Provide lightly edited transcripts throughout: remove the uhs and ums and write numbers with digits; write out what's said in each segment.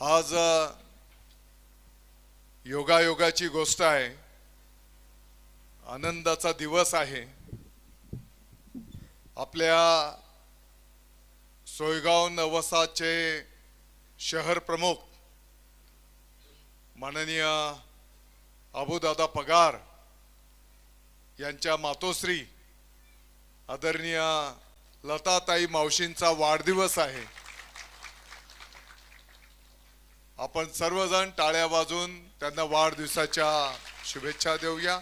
आज योगायोगाची गोष्ट आहे, आनंदाचा दिवस आहे। आपल्या सोयगाव नवसाचे शहर प्रमुख माननीय अबुदादा पगार यांच्या मातोश्री आदरणीय लताताई मावशींचा वाढदिवस आहे। आपण सर्वजण टाळ्या वाजवून त्यांना वाढदिवसाच्या शुभेच्छा देऊया।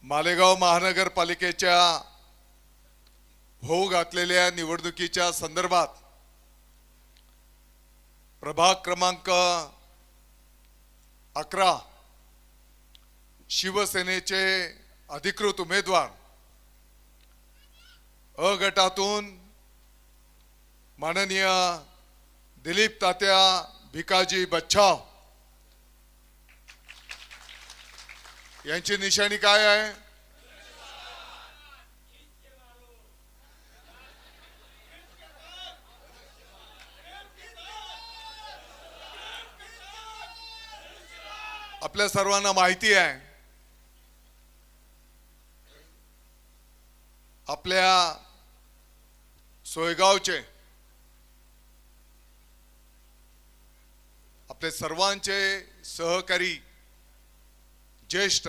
मालेगाव महानगरपालिकेच्या होऊ घातलेल्या निवडणुकीच्या संदर्भात प्रभाग क्रमांक 11 शिवसेनेचे अधिकृत उमेदवार अ गटातून माननीय दिलीप तात्या भिकाजी बच्छाव यांची निशाणी काय आहे? आपल्या सर्वांना माहिती आहे, आपल्या सोयगावचे आपले सर्वांचे सहकारी ज्येष्ठ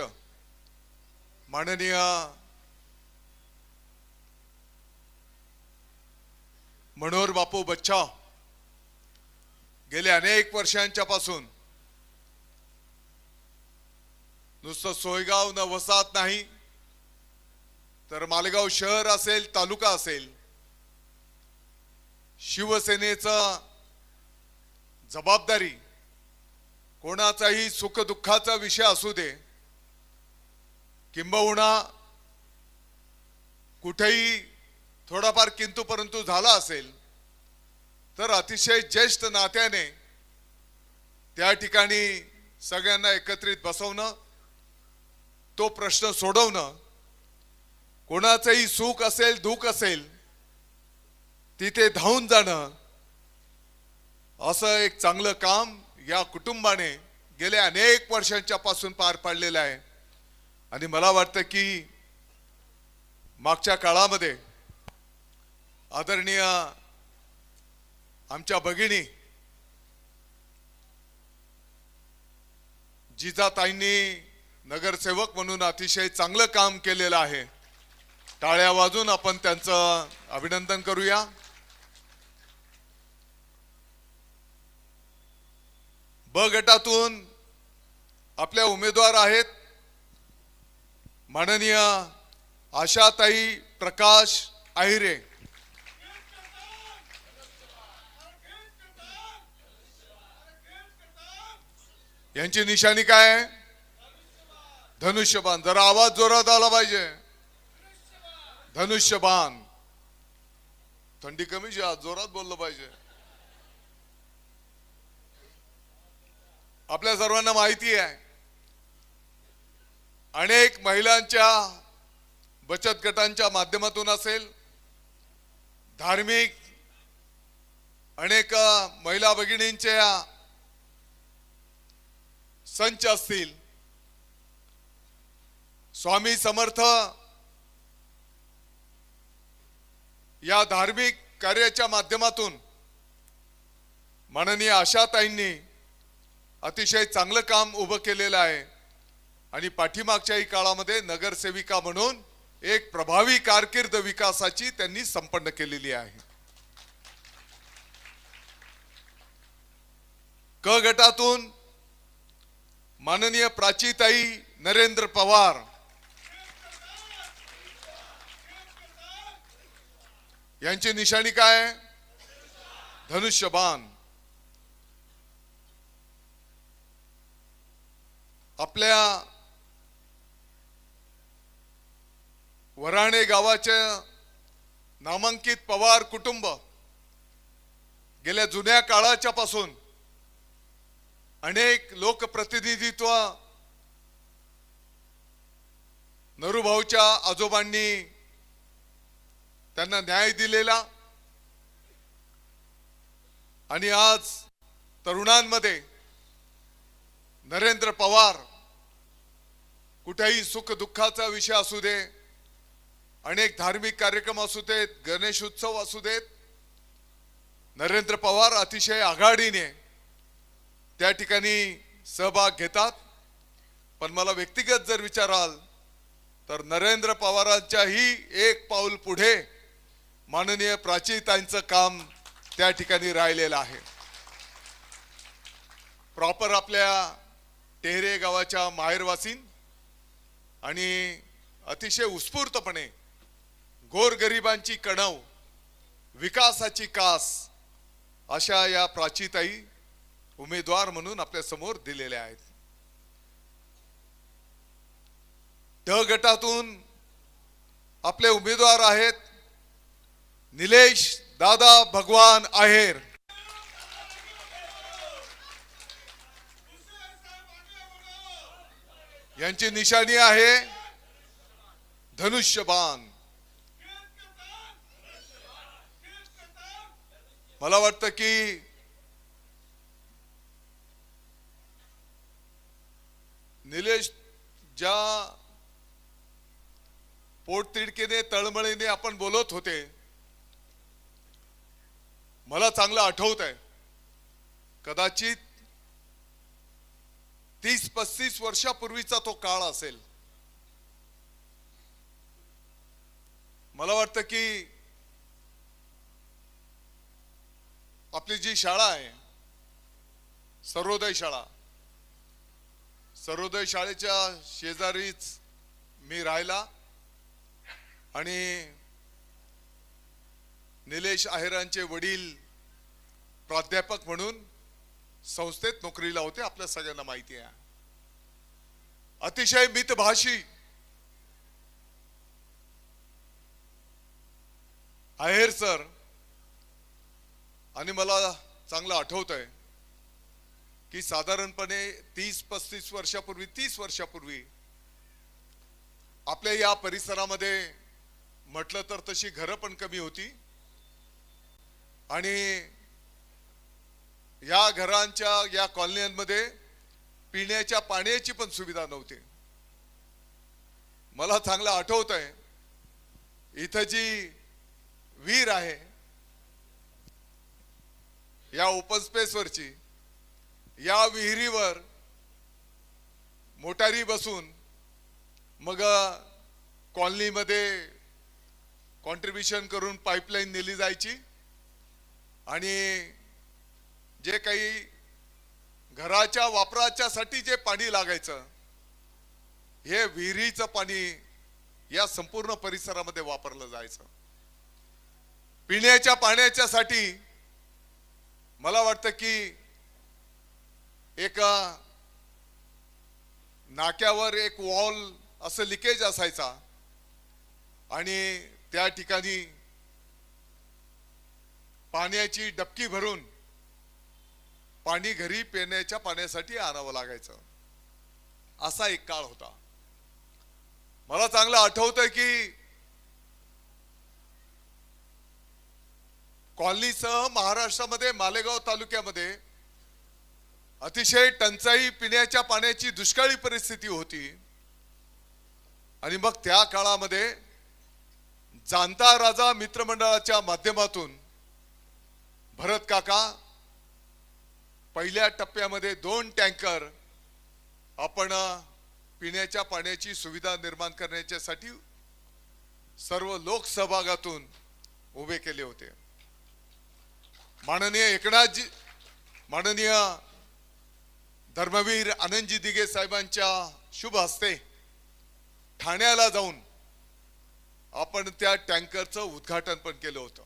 माननीय मनोहर बापू बच्छाव गेल्या अनेक वर्षांच्या पासून नुसतं सोयगाव न वसाहत नाही तर मालेगाव शहर असेल, तालुका असेल, शिवसेनेचा जबाबदारी कोणाचाही सुख दुःखाचा विषय असू दे, किंबहुना कुठेही थोडाफार किंतु परंतु झाला असेल तर अतिशय ज्येष्ठ नात्याने त्या ठिकाणी सगळ्यांना एकत्रित बसवणं, तो प्रश्न सोडवणं, कोणाचंही सुख असेल दुःख असेल तिथे धावून जाणं, असं एक चांगलं काम या कुटुंबाने गेल्या अनेक वर्षांच्या पासून पार पाडलेलं आहे। आणि मला वाटतं की मागच्या काळामध्ये आदरणीय आमच्या भगिनी जिजाताईंनी नगरसेवक म्हणून अतिशय चांगलं काम केलेलं आहे। टाळ्या वाजून आपण त्यांचं अभिनंदन करूया। ब गटातून आपल्या उमेदवार आहेत माननीय आशाताई प्रकाश आहिरे। यांची निशाणी काय आहे? धनुष्यबाण। जरा आवाज जोरात आला पाहिजे। धनुष्यबाण। थंडी कमी जोरात बोललं पाहिजे। आपल्या सर्वांना माहिती आहे, अनेक महिलांच्या बचत गटांच्या माध्यमातून असेल, धार्मिक अनेक महिला भगिनींच्या संच असतील, स्वामी समर्थ या धार्मिक कार्याच्या माध्यमातून माननीय आशाताईंनी अतिशय चांगलं काम उभं केलेलं आहे। आणि पाठीमागच्याही काळामध्ये नगरसेविका म्हणून एक प्रभावी कारकीर्द विकासाची त्यांनी संपन्न केलेली आहे। क गटातून माननीय प्राचीताई नरेंद्र पवार यांची निशाणी काय आहे? धनुष्यबाण। आपल्या वराणे गावाचे नामांकित पवार कुटुंब गेल्या जुन्या काळाच्या पासून अनेक लोकप्रतिनिधित्व नरूभाऊच्या आजोबांनी त्यांना न्याय दिलेला आणि आज तरुणांमध्ये नरेंद्र पवार कुठेही सुख दुःखाचा विषय असू दे, अनेक धार्मिक कार्यक्रम असू देत, गणेश उत्सव असू देत, नरेंद्र पवार अतिशय आघाडीने त्या ठिकाणी सहभाग घेतात. पण मला व्यक्तिगत जर विचाराल तर नरेंद्र पवारांच्याही एक पाऊल पुढे माननीय प्राचीताईंचं काम त्या ठिकाणी राहिलेलं आहे. प्रॉपर आपल्या टेहरे गावाच्या माहेरवासीन आणि अतिशय उत्स्फूर्तपणे गोरगरिबांची कणव, विकासाची कास अशा या प्राचीताई उमेदवार म्हणून आपल्या समोर दिलेल्या आहेत. ड गटातून आपले उमेदवार आहेत निलेश दादा भगवान आहेर. यांची निशाणी आहे धनुष्यबाण. मला वाटतं की निलेश ज्या पोटतिडकीने तळमळीने आपण बोलत होते, मला चांगलं आठवत आहे. कदाचित 30-35 वर्षापूर्वीचा तो काळ असेल. मला वाटतं की आपली जी शाळा आहे सर्वोदय शाळा, सर्वोदय शाळेच्या शेजारीच मी राहिला आणि निलेश आहेरांचे वडील प्राध्यापक म्हणून संस्थेत नोकरीला होते. आपल्या सगळ्यांना माहिती आहे. अतिशय मितभाषी आहेर सर. आणि मला चांगलं आठवत आहे की साधारणपणे 30-35 वर्षापूर्वी, 30 वर्षापूर्वी आपल्या या परिसरामध्ये म्हटलं तर तशी घरं पण कमी होती आणि या घरांच्या या कॉलन्यांमध्ये पिण्याच्या पाण्याची पण सुविधा नव्हती. मला चांगलं आठवत आहे इथं जी विहीर आहे या ओपन स्पेस वरची, या विहिरीवर मोटारी बसून मग कॉलनीमध्ये कॉन्ट्रीब्युशन करून पाईपलाईन नेली जायची आणि जे काही घराच्या वापराच्यासाठी जे पाणी लागायचं हे विहिरीचं पाणी या संपूर्ण परिसरामध्ये वापरलं जायचं. पिण्याच्या पाण्याच्यासाठी मला वाटतं की एक नाक्यावर एक वॉल असं लिकेज असायचा आणि त्या ठिकाणी पाण्याची डबकी भरून पाणी घरी पिण्याच्या पाण्यासाठी आणावं लागायचं. असा एक काळ होता. मला चांगलं आठवतंय की कॉलनीसह महाराष्ट्रामध्ये मालेगाव तालुक्यामध्ये अतिशय टंचाई पिण्याच्या पाण्याची दुष्काळी परिस्थिती होती आणि मग त्या काळामध्ये जाणता राजा मित्रमंडळाच्या माध्यमातून भरत काका पहिल्या टप्प्यामध्ये 2 टँकर आपण पिण्याच्या पाण्याची सुविधा निर्माण करण्यासाठी सर्व लोकसहभागातून उभे केले होते. माननीय धर्मवीर आनंदजी दिघे साहेबांच्या शुभ हस्ते ठाण्याला जाऊन आपण त्या टँकरचं उद्घाटन पण केलं होतं.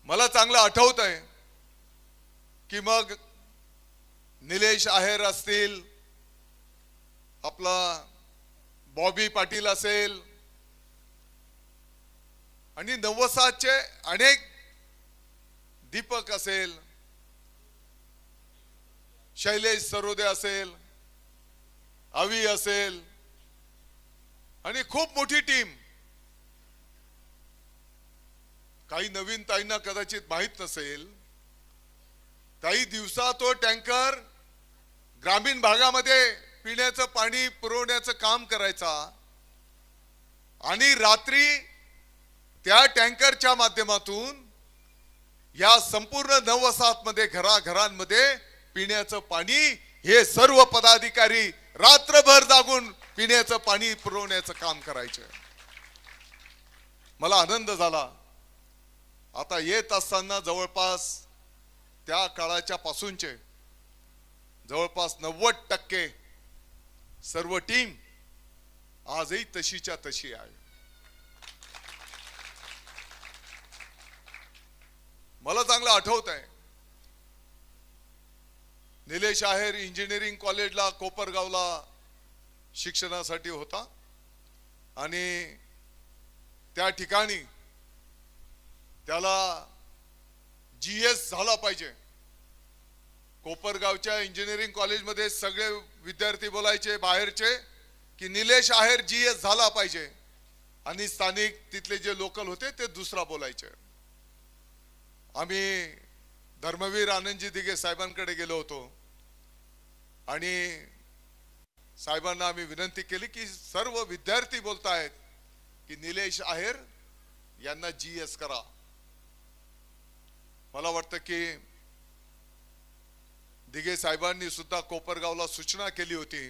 मला चांगलं आठवत आहे की मग निलेश आहेर असतील, आपला बॉबी पाटील असेल आणि 90चे अनेक दीपक असेल, शैलेश सरोदे असेल, अवी असेल आणि खूप मोठी टीम काही नवीन ताईंना कदाचित माहित नसेल, काही दिवसा तो टँकर ग्रामीण भागामध्ये पिण्याचं पाणी पुरवण्याचं काम करायचा आणि रात्री त्या टँकरच्या माध्यमातून या संपूर्ण 9 वसाहतमध्ये घराघरांमध्ये पिण्याचं पाणी हे सर्व पदाधिकारी रात्रभर जागून पिण्याचं पाणी पुरवण्याचं काम करायचे. मला आनंद झाला. आता येत असताना जवळपास त्या काळाच्या पासूनचे जवळपास 90% सर्व टीम आजही तशीच्या तशी आहे. मला चांगलं आठवत आहे, निलेश आहेर इंजिनिअरिंग कॉलेजला कोपरगावला शिक्षणासाठी होता आणि त्या ठिकाणी त्याला GS झाला पाहिजे. कोपरगावच्या इंजिनिअरिंग कॉलेजमध्ये सगळे विद्यार्थी बोलायचे बाहेरचे की निलेश आहेर GS झाला पाहिजे आणि स्थानिक तिथले जे लोकल होते ते दुसरा बोलायचे. आम्ही धर्मवीर आनंदजी दिघे साहेबांकडे गेलो होतो आणि साहेबांना आम्ही विनंती केली की सर्व विद्यार्थी बोलतायत की निलेश आहेर यांना GS करा. मला वाटतं की दिघे साहेबांनी सुद्धा कोपरगावला सूचना केली होती,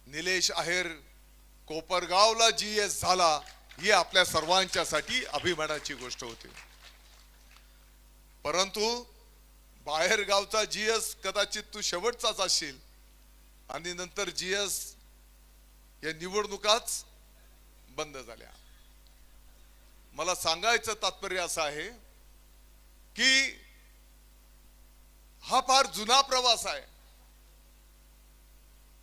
निलेश आहेर कोपरगावला GS झाला ही आपल्या सर्वांच्यासाठी अभिमानाची गोष्ट होती. परंतु बाहेर गावचा GS कदाचित तू शेवटचाच असशील आणि नंतर GS या निवडणुकाच बंद झाल्या. मला सांगायचं तात्पर्य असं आहे की हा फार जुना प्रवास आहे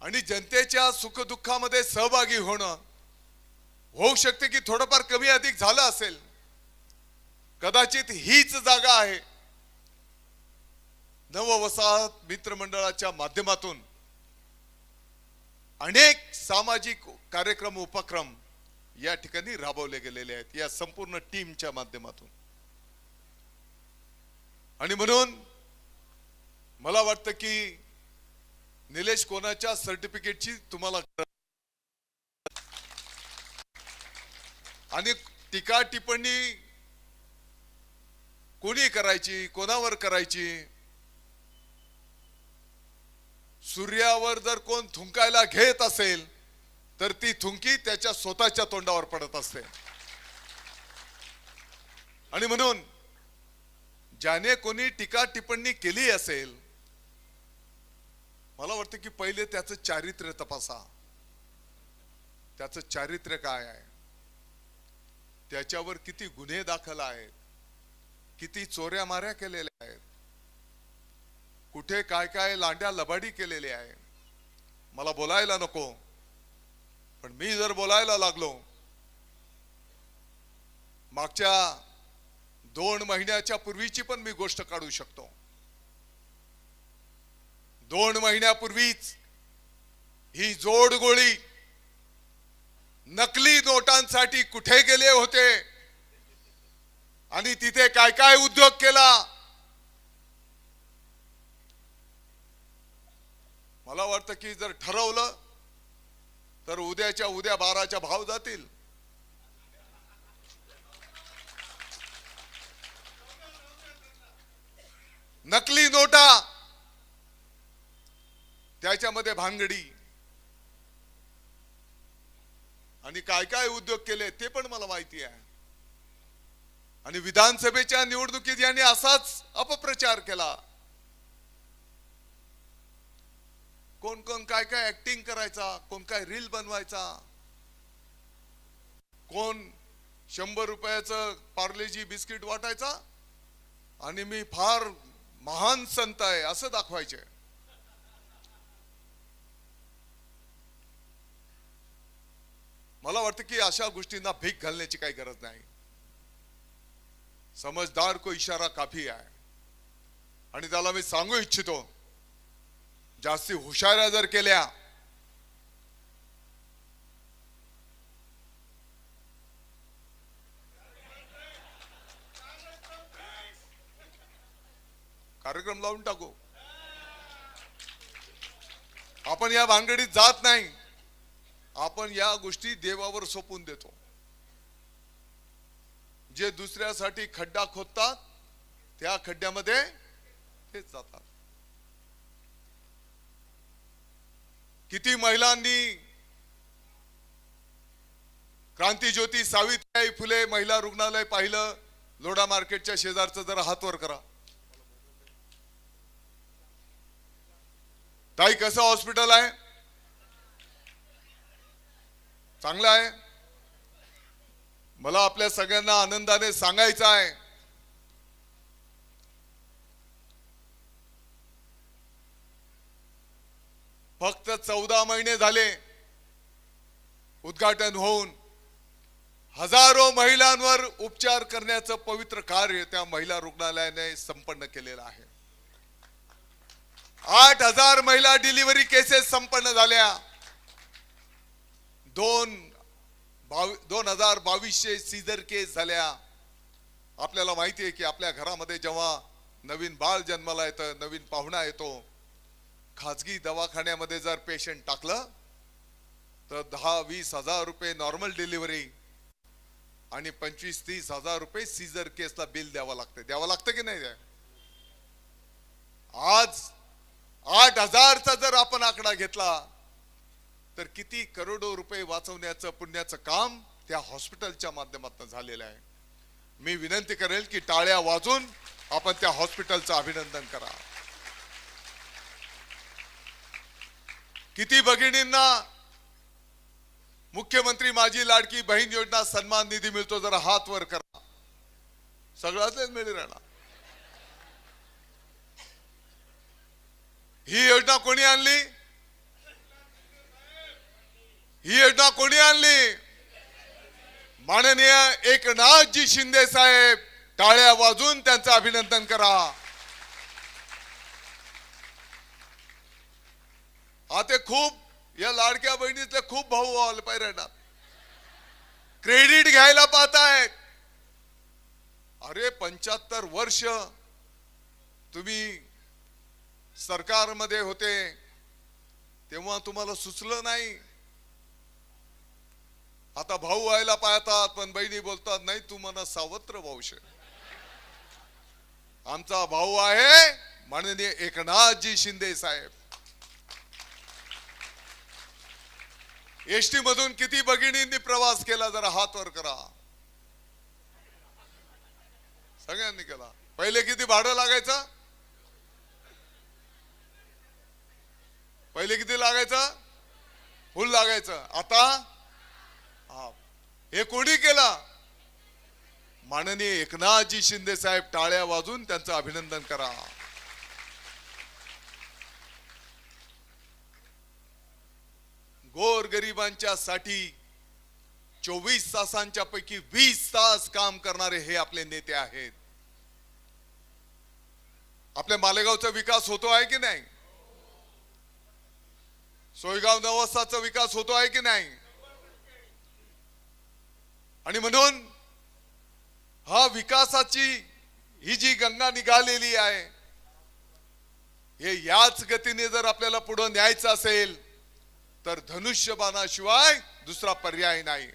आणि जनतेच्या सुखदुःखामध्ये सहभागी होणं होऊ शकते की थोडंफार कमी अधिक झालं असेल. कदाचित हीच जागा आहे नववसाहत मित्रमंडळाच्या माध्यमातून अनेक सामाजिक कार्यक्रम उपक्रम या ठिकाणी राबवले गेलेले आहेत या संपूर्ण टीमच्या माध्यमातून. आणि म्हणून मला वाटतं की निलेश कोणाच्या सर्टिफिकेटची तुम्हाला आणि टीका टिप्पणी कोणी करायची, कोणावर करायची. सूर्यावर जर कोण थुंकायला घेत असेल तर ती थुंकी त्याच्या स्वतःच्या तोंडावर पडत असते. आणि म्हणून ज्याने कोणी टीका टिप्पणी केली असेल मला वाटतं की पहिले त्याचं चारित्र्य तपासा. त्याचं चारित्र्य काय आहे, त्याच्यावर किती गुन्हे दाखल आहेत, किती चोऱ्या माऱ्या केलेल्या आहेत, कुठे काय काय लांड्या लबाडी केलेली आहे. मला बोलायला नको पण मी जर बोलायला लागलो, मागच्या 2 महिन्याच्या पूर्वीची पण मी गोष्ट काढू शकतो. 2 महिन्यापूर्वीच ही जोडगोळी नकली नोटांसाठी कुठे गेले होते आणि तिथे काय काय उद्योग केला. मला वाटतं की जर ठरवलं तर उद्याच्या उद्या 12च्या भाव जातील. नकली नोटा त्याच्यामध्ये भांगडी आणि काय काय उद्योग केले ते पण मला माहिती आहे. आणि विधानसभेच्या निवडणुकीत यांनी असाच अपप्रचार केला. कोण कोण काय काय ऍक्टिंग करायचा, कोण काय रील बनवायचा, कोण 100 रुपयाचं पार्लेजी बिस्किट वाटायचा आणि मी फार महान संत आहे असं दाखवायचे. मला वाटतं की अशा गोष्टींना भीक घालण्याची काही गरज नाही. समझदार को इशारा काफी आहे. आणि त्याला मी सांगू इच्छितो, जास्ती हुशाऱ्या जर केल्या कार्यक्रम लावून टाकू. आपण या भानगडीत जात नाही. आपण या गोष्टी देवावर सोपून देतो. जे दुसऱ्यासाठी खड्डा खोदतात त्या खड्ड्यामध्ये तेच जातात. किती महिलांनी क्रांतीज्योती सावित्रीबाई फुले महिला रुग्णालय पाहिलं. लोढा मार्केटच्या शेजारचं जरा हात वर करा. ताई कसं हॉस्पिटल आहे? चांगलं आहे. मला आपल्या सगळ्यांना आनंदाने सांगायचं आहे, फक्त 14 महिने झाले उद्घाटन होऊन हजारो महिलांवर उपचार करण्याचं पवित्र कार्य त्या महिला रुग्णालयाने संपन्न केलेलं आहे. 8,000 महिला डिलिव्हरी केसेस संपन्न झाल्या. 2,222 सीझर केस झाल्या. आपल्याला माहिती आहे की आपल्या घरामध्ये जेव्हा नवीन बाळ जन्माला येतं, नवीन पाहुणा येतो, खाजगी दवाखान्यामध्ये जर पेशंट टाकलं तर 10-20 हजार रुपये नॉर्मल डिलिव्हरी आणि 25-30 हजार रुपये सीझर केसला बिल द्यावं लागतं की नाही? आज 8,000चा जर आपण आकडा घेतला तर किती करोडो रुपये वाचवण्याचं पुण्याचं काम त्या हॉस्पिटलच्या माध्यमातून झालेलं आहे. मी विनंती करेल की टाळ्या वाजून आपण त्या हॉस्पिटलचं अभिनंदन करा. किती भगिनींना मुख्यमंत्री माझी लाडकी बहीण योजना सन्मान निधी मिळतो? जरा हात वर करा. सगळ्याच मिळेल राहणार. ही योजना कोणी आणली? ही योजना कोणी आणली? माननीय एकनाथजी शिंदे साहेब. टाळ्या वाजून त्यांचं अभिनंदन करा. आता खूप या लाडक्या बहिणीतले खूप भाऊ आले पाहिजे, क्रेडिट घ्यायला पाहतायत. अरे 75 वर्ष तुम्ही सरकारमध्ये होते तेव्हा तुम्हाला सुचलं नाही. आता भाऊ व्हायला पाहतात पण बहिणी बोलतात नाही तू मला सावत्र वंश. आमचा भाऊ आहे माननीय एकनाथजी शिंदे साहेब. एसटी मधून किती भगिनींनी प्रवास केला? जरा हात वर करा. सगळ्यांनी केला. पहिले किती भाडं लागायचं? पहिले किती लागायचं? फुल लागायचं. आता हे कोणी केलं? माननीय एकनाथजी शिंदे साहेब. टाळ्या वाजून त्यांचं अभिनंदन करा. गोरगरिबांच्या साठी 24 तासांच्या पैकी 20 तास काम करणारे हे आपले नेते आहेत. आपल्या मालेगावचा विकास होतो आहे की नाही? सोयगाव नवसाचा विकास होतो आहे की नाही? आणि म्हणून हा विकासाची ही जी गंगा निघालेली आहे, हे याच गतीने जर आपल्याला पुढे न्यायचं असेल तर धनुष्यबाणाशिवाय दुसरा पर्याय नाही.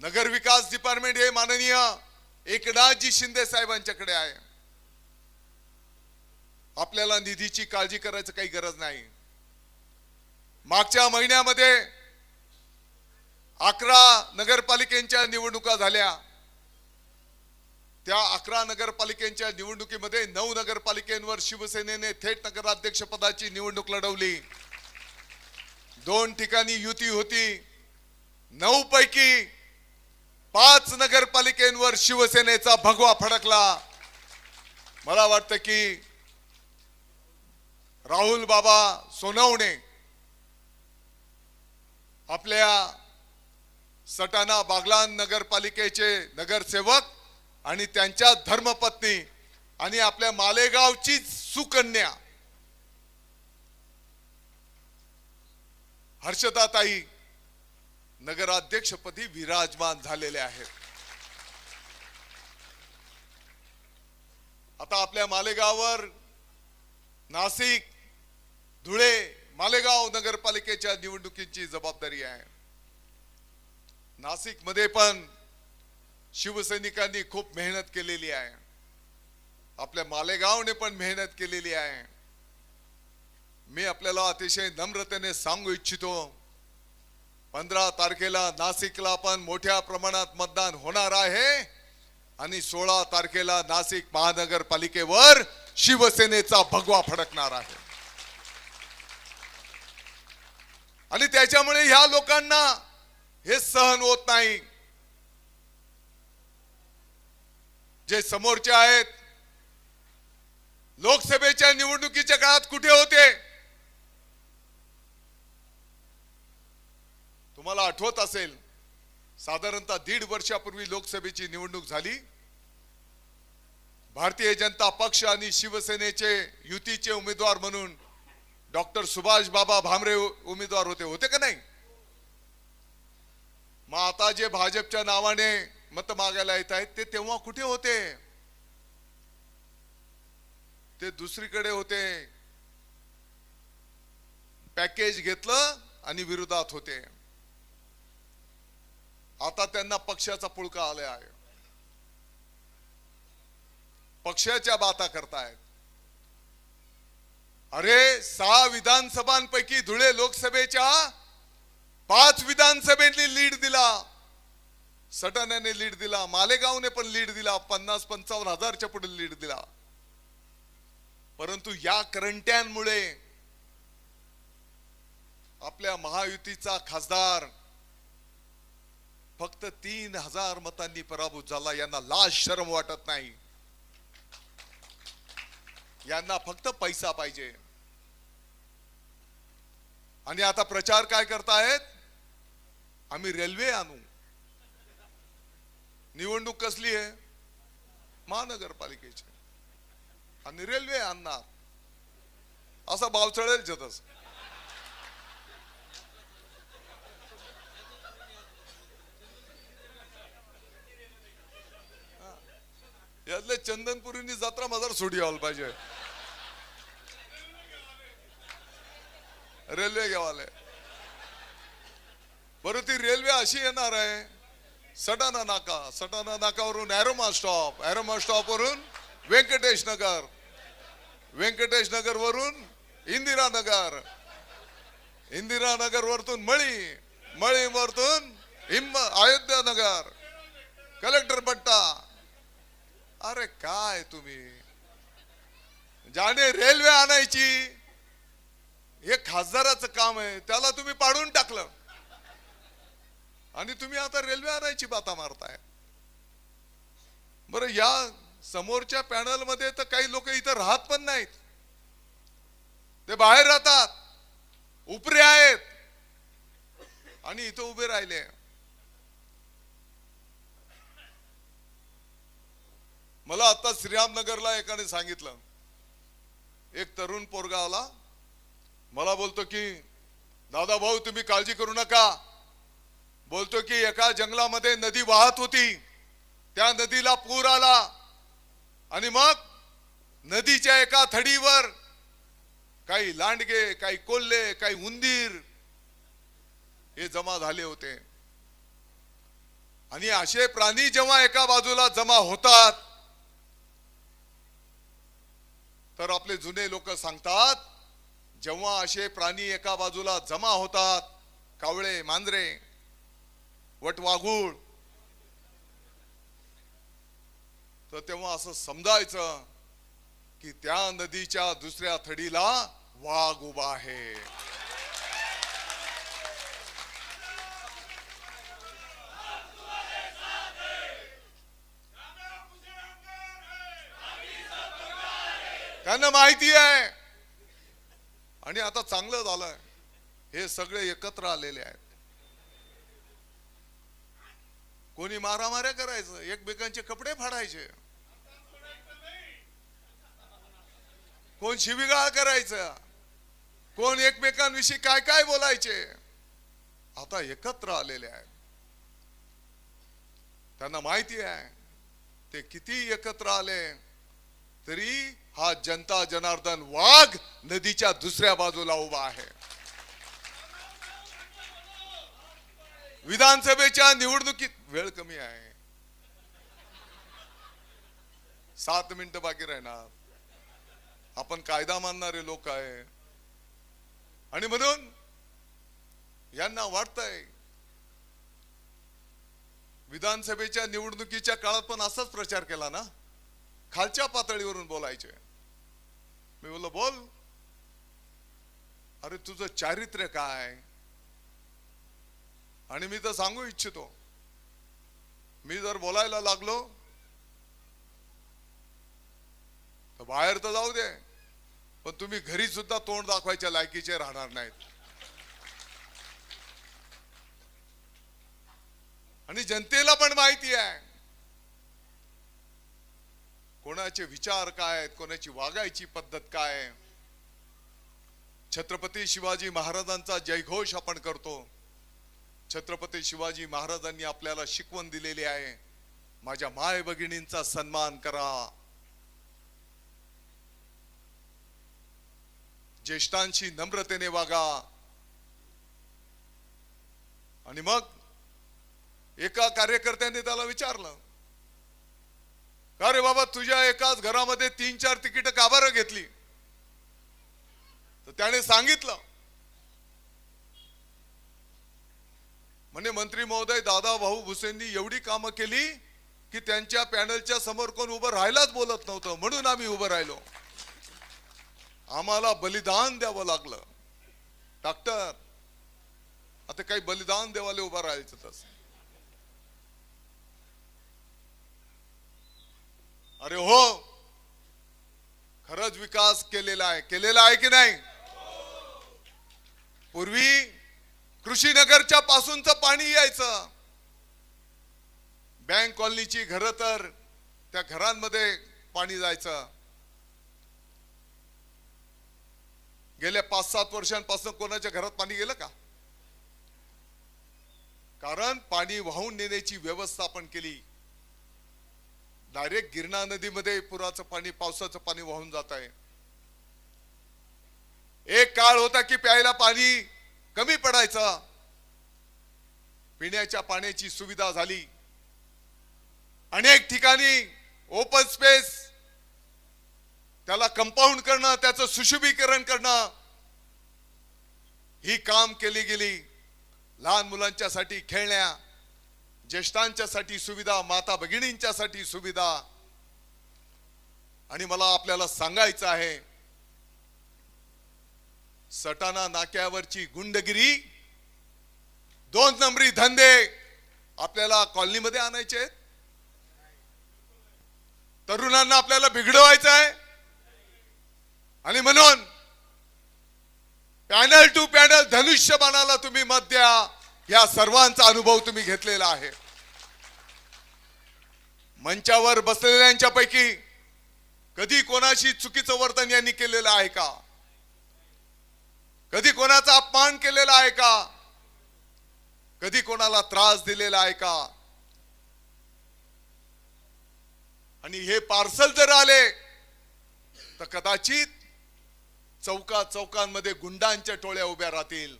नगर विकास डिपार्टमेंट हे माननीय एकनाथजी शिंदे साहेबांच्याकडे आहे. आपल्याला निधीची काळजी करायची काही गरज नाही. मागच्या महिन्यामध्ये 11 नगरपालिकेच्या निवडणुका झाल्या. त्या 11 नगरपालिकेच्या निवडणुकीमध्ये 9 नगरपालिकेवर शिवसेनेने थेट नगराध्यक्ष पदाची निवडणूक लढवली. 2 ठिकाणी युती होती. 9 पैकी 5 नगरपालिकेवर शिवसेनेचा भगवा फडकला. मला वाटतं की राहुल बाबा सोनवणे आपल्या सटाणा बागलान नगरपालिकेचे नगरसेवक आणि त्यांच्या धर्मपत्नी आणि आपल्या मालेगावची सुकन्या हर्षदाताई नगराध्यक्षपदी विराजमान झालेले आहेत. आता आपल्या मालेगाववर नाशिक, धुळे, मालेगाव नगरपालिकेच्या निवडणुकीची जबाबदारी आहे. नाशिक मध्ये पण शिवसैनिकांनी खूप मेहनत केलेली आहे. आपल्या मालेगावने पण मेहनत केलेली आहे. मी आपल्याला अतिशय नम्रतेने सांगू इच्छितो, 15 तारखेला नाशिकला पण मोठ्या प्रमाणात मतदान होणार आहे आणि 16 तारखेला नाशिक महानगरपालिकेवर शिवसेनेचा भगवा फडकणार आहे. आणि त्याच्यामुळे ह्या लोकांना हे सहन होत नाही. जे समोरचे आहेत, लोकसभेच्या निवडणुकीच्या काळात कुठे होते? तुम्हाला आठवत असेल, साधारणतः 1.5 वर्षापूर्वी लोकसभेची निवडणूक झाली. भारतीय जनता पक्ष आणि शिवसेनेचे युतीचे उमेदवार म्हणून डॉक्टर सुभाष बाबा भामरे उमेदवार होते का नाही? मग आता जे भाजपच्या नावाने मत मागायला येत आहेत ते तेव्हा कुठे होते? ते दुसरीकडे होते. पॅकेज घेतलं आणि विरोधात होते. आता त्यांना पक्षाचा पुळका आला आहे. पक्षाच्या बाता करतायत. अरे 6 विधानसभांपैकी धुळे लोकसभेच्या 5 विधानसभेने लीड दिला, सटाण्याने लीड दिला, मालेगावने पण लीड दिला, 50-55 हजारच्या पुढे लीड दिला. परंतु या करंट्यांमुळे आपल्या महायुतीचा खासदार फक्त 3000 मतांनी पराभूत झाला. यांना लाज शरम वाटत नाही. यांना फक्त पैसा पाहिजे. आणि आता प्रचार काय करतायत? आम्ही रेल्वे आणू. निवडणूक कसली आहे? महानगरपालिकेची. आणि रेल्वे आणणार असा भाव चढेल जतस. यातले चंदनपुरींनी जत्रा मजार सोडी यावं पाहिजे. रेल्वे घेवाले. बरं, ती रेल्वे अशी येणार आहे, सटाणा नाका, सटाणा नाकावरून एरोमा स्टॉप, एरोमा स्टॉप वरून व्यंकटेश नगर, व्यंकटेश नगर वरून इंदिरा नगर, इंदिरा नगर वरतून मळी, मळी वरतून अयोध्या नगर, कलेक्टर पट्टा. अरे काय तुम्ही, ज्याने रेल्वे आणायची हे खासदाराचं काम आहे, त्याला तुम्ही पाडून टाकलं आणि तुम्ही आता रेल्वे आणायची बाता मारताय. बरं, या समोरच्या पॅनल मध्ये तर काही लोक इथं राहत पण नाहीत, ते बाहेर राहतात, उपरे आहेत आणि इथं उभे राहिले. मला आता श्रीरामनगरला एकाने सांगितलं, एक तरुण पोरगा आला, मला बोलतो की दादा भाऊ तुम्ही काळजी करू नका. बोलतो की एका जंगलामध्ये नदी वाहत होती, त्या नदीला पूर आला आणि मग नदीच्या एका थडीवर काही लांडगे, काही कोल्हे, काही उंदीर हे जमा झाले होते. आणि असे प्राणी जेव्हा एका बाजूला जमा होतात तर आपले जुने लोक सांगतात, जेव्हा असे प्राणी एका बाजूला जमा होतात, कावळे, मांजरे, वटवाघूळ, तर तेव्हा असं समजायचं की त्या नदीच्या दुसऱ्या थडीला वाघ उभा आहे. त्यांना माहिती आहे. आणि आता चांगलं झालंय, हे सगळे एकत्र आलेले आहेत. कोणी मारामाऱ्या करायचं, एकमेकांचे कपडे फाडायचे, कोण शिवीगाळ करायचं, कोण एकमेकांविषयी काय काय बोलायचे, आता एकत्र आलेले आहेत. त्यांना माहिती आहे ते किती एकत्र आले तरी हा जनता जनार्दन वाघ नदीच्या दुसऱ्या बाजूला उभा आहे. विधानसभेच्या निवडणुकीत वेळ कमी आहे, 7 मिनिटं बाकी राहणार. आपण कायदा मानणारे लोक आहे आणि म्हणून यांना वाटतंय विधानसभेच्या निवडणुकीच्या काळात पण असाच प्रचार केला ना, खालच्या पातळीवरून बोलायचे. मी बोललो बोल, अरे तुझं चारित्र्य काय. आणि मी तर सांगू इच्छितो, मी जर बोलायला लागलो तर बाहेर तर जाऊ दे, पण तुम्ही घरी सुद्धा तोंड दाखवायच्या लायकीचे राहणार नाहीत. आणि जनतेला पण माहिती आहे कोणाचे विचार काय आहेत, कोणाची वागायची पद्धत काय आहे. छत्रपती शिवाजी महाराजांचा जयघोष आपण करतो. छत्रपती शिवाजी महाराजांनी आपल्याला शिकवण दिलेली आहे, माझ्या माय भगिनींचा सन्मान करा, ज्येष्ठांशी नम्रतेने वागा. आणि मग एका कार्यकर्त्याने त्याला विचारलं, का रे बाबा तुझ्या एकाच घरामध्ये 3-4 तिकीट का बरं घेतली. तर त्याने सांगितलं, म्हणजे मंत्री महोदय दादा भाऊ भुसेंनी एवढी कामं केली की त्यांच्या पॅनलच्या समोर कोण उभं राहायलाच बोलत नव्हतं, म्हणून आम्ही उभं राहिलो. आम्हाला बलिदान द्यावं लागलं. डॉक्टर आता काही बलिदान देवाले उभं राहायचं तसं. अरे हो, खरंच विकास केलेला आहे की नाही. पूर्वी कृषीनगरच्या पासूनच पाणी यायचं, बँक कॉलनीची घरं तर त्या घरांमध्ये पाणी जायचं. गेल्या 5-7 वर्षांपासून कोणाच्या घरात पाणी गेलं का. कारण पाणी वाहून नेण्याची व्यवस्था आपण केली. डायरेक्ट गिरणा नदीमध्ये पुराचं पाणी, पावसाचं पाणी वाहून जात आहे. एक काळ होता की प्यायला पाणी कमी पडायचं, पिण्याच्या पाण्याची सुविधा झाली. अनेक ठिकाणी ओपन स्पेस, त्याला कंपाऊंड करणं, त्याचं सुशोभीकरण करणं, ही काम केली गेली. लहान मुलांच्यासाठी खेळण्या, ज्येष्ठांच्यासाठी सुविधा, माता भगिनींच्यासाठी सुविधा. आणि मला आपल्याला सांगायचं आहे, सटाणा नाक्यावरची गुंडगिरी, 2 नंबरी धंदे आपल्याला कॉलनीमध्ये आणायचे आहेत. तरुणांना आपल्याला बिघडवायचं आहे. आणि म्हणून पॅनल टू पॅनल धनुष्यबाणाला तुम्ही मत द्या. या सर्वांचा अनुभव तुम्ही घेतलेला आहे. मंचावर बसलेल्यांच्या पैकी कधी कोणाशी चुकीचं वर्तन यांनी केलेलं आहे का. कधी कोणाचा अपमान केलेला आहे का. कधी कोणाला त्रास दिलेला आहे का. आणि हे पार्सल जर आले तर कदाचित चौकांमध्ये गुंडांच्या टोळ्या उभ्या राहतील.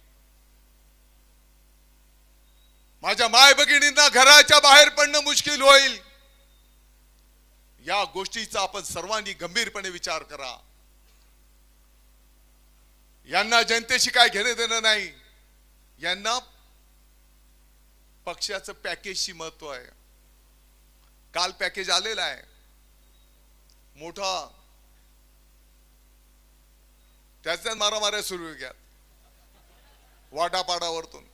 माझ्या माय भगिनींना घराच्या बाहेर पडणं मुश्किल होईल. या गोष्टीचा आपण सर्वांनी गंभीरपणे विचार करा. यांना जनतेशी काय घेणं देणं नाही. यांना पक्षाचं पॅकेजशी महत्व आहे. काल पॅकेज आलेला आहे मोठा, त्याच्यात मारामाऱ्या सुरू घ्या वाटापाडावरतून.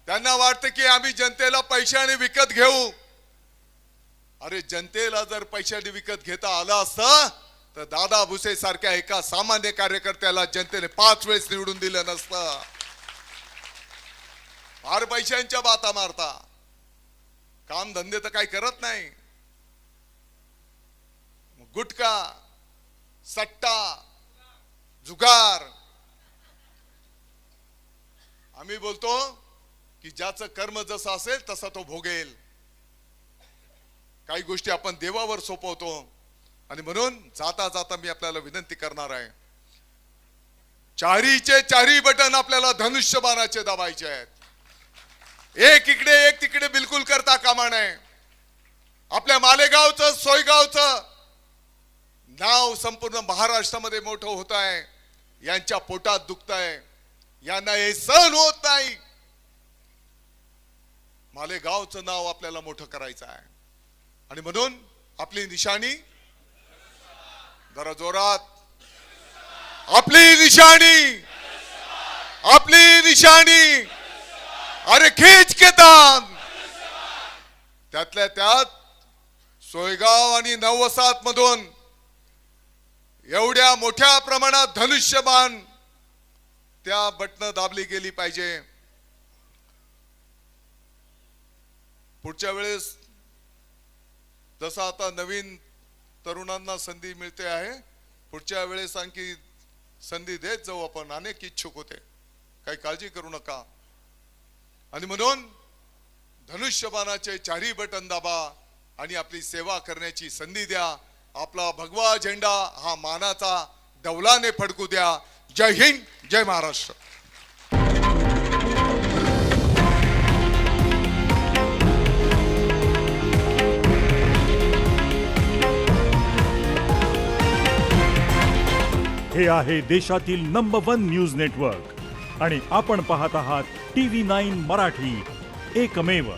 त्यांना वाटतं की आम्ही जनतेला पैशाने विकत घेऊ. अरे जनतेला जर पैशाने विकत घेता आलं असतं तर दादा भुसे सारख्या एका सामान्य कार्यकर्त्याला जनतेने 5 वेळेस निवडून दिलं नसतं. फार पैशांच्या बाता मारता, काम धंदे तर काही करत नाही. गुटखा, सट्टा, जुगार. आम्ही बोलतो की ज्याचं कर्म जसं असेल तसा तो भोगेल. काही गोष्टी आपण देवावर सोपवतो. आणि म्हणून जाता जाता मी आपल्याला विनंती करणार आहे, चारीचे चारी बटन आपल्याला धनुष्यबाणाचे दाबायचे आहेत. एक इकडे एक तिकडे बिलकुल करता कामा नये. आपल्या मालेगावचं सोयगावचं नाव संपूर्ण महाराष्ट्रामध्ये मोठं होत आहे. यांच्या पोटात दुखत आहे, यांना हे सहन होत नाही. मालेगावचं नाव आपल्याला मोठं करायचं आहे. आणि म्हणून आपली निशाणी, जरा जोरात, आपली निशाणी, आपली निशाणी, अरे खींच के तान. त्यातल्या त्यात सोयगाव आणि नववसात मधून एवढ्या मोठ्या प्रमाणात धनुष्यबाण त्या बटन दाबली गेली पाहिजे. पुढच्या वेळेस जसं आता नवीन तरुणांना संधी मिळते आहे, पुढच्या वेळेस आणखी संधी देत जाऊ आपण. अनेक इच्छुक होते, काही काळजी करू नका. आणि म्हणून धनुष्यबाणाचे चारही बटन दाबा आणि आपली सेवा करण्याची संधी द्या. आपला भगवा झेंडा हा मानाचा डौलाने फडकू द्या. जय हिंद, जय महाराष्ट्र. हे आहे देशातील नंबर 1 न्यूज नेटवर्क आणि आपण पाहत आहात TV9 मराठी, एकमेव.